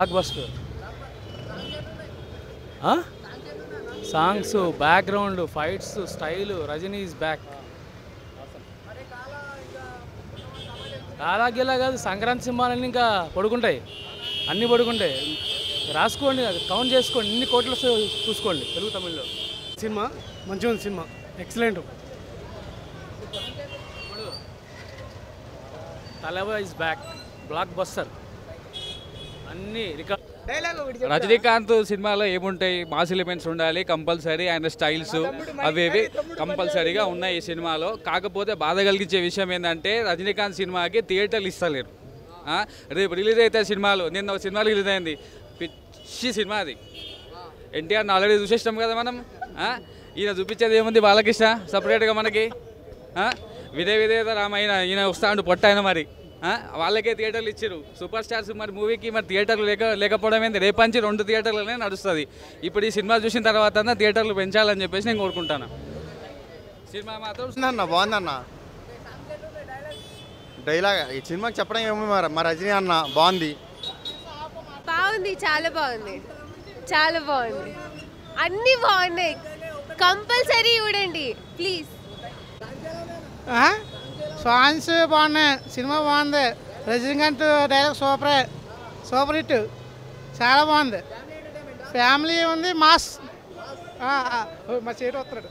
Block buster songs, background, fights, style. Rajini is back. అలాగేలా కాదు, సంక్రాంతి సినిమాలన్నీ ఇంకా పడుకుంటాయి, అన్నీ పడుకుంటాయి. రాసుకోండి, కౌంట్ చేసుకోండి, ఇన్ని కోట్లు చూసుకోండి తెలుగు తమిళ్లో. సినిమా మంచిగా ఉంది, సినిమా excellent. Thalaiva is back, blockbuster, అన్ని రికార్డ్. రజనీకాంత్ సినిమాలో ఏముంటాయి? మాస్ ఎలిమెంట్స్ ఉండాలి కంపల్సరీ, ఆయన స్టైల్స్ అవి కంపల్సరీగా ఉన్నాయి ఈ సినిమాలో. కాకపోతే బాధ కలిగించే విషయం ఏంటంటే రజనీకాంత్ సినిమాకి థియేటర్లు ఇస్తలేరు. రేపు రిలీజ్ అయితే సినిమాలు, నిన్న ఒక సినిమా రిలీజ్ అయింది, పిచ్చి సినిమా అది. ఎన్టీఆర్ని ఆల్రెడీ చూసేస్తాం కదా మనం. ఈయన చూపించేది ఏముంది బాలకృష్ణ సపరేట్గా మనకి. విదేత రామాయణ ఈయన వస్తాడు పొట్ట అయినా మరి వాళ్ళకే థియేటర్లు ఇచ్చారు. సూపర్ స్టార్స్ మరి మూవీకి మరి థియేటర్లు లేకపోవడం ఏంది? రేపంచి 2 థియేటర్లనే నడుస్తుంది. ఇప్పుడు ఈ సినిమా చూసిన తర్వాత థియేటర్లు పెంచాలని చెప్పేసి నేను కోరుకుంటాను. సినిమా మాత్రం బాగుందన్న. డైలాగ్ ఈ సినిమాకి చెప్పడం ఏమో మా రజనీ అన్న బాగుంది. బాగుంది, చాలా బాగుంది, చాలా బాగుంది, అన్నీ బాగున్నాయి. కంపల్సరీ చూడండి ప్లీజ్. సాంగ్స్ బాగున్నాయి, సినిమా బాగుంది, రజనీకాంత్ డైలాగ్ సూపర్ హిట్, చాలా బాగుంది. ఫ్యామిలీ ఉంది, మాస్. మా చేటు వస్తాడు.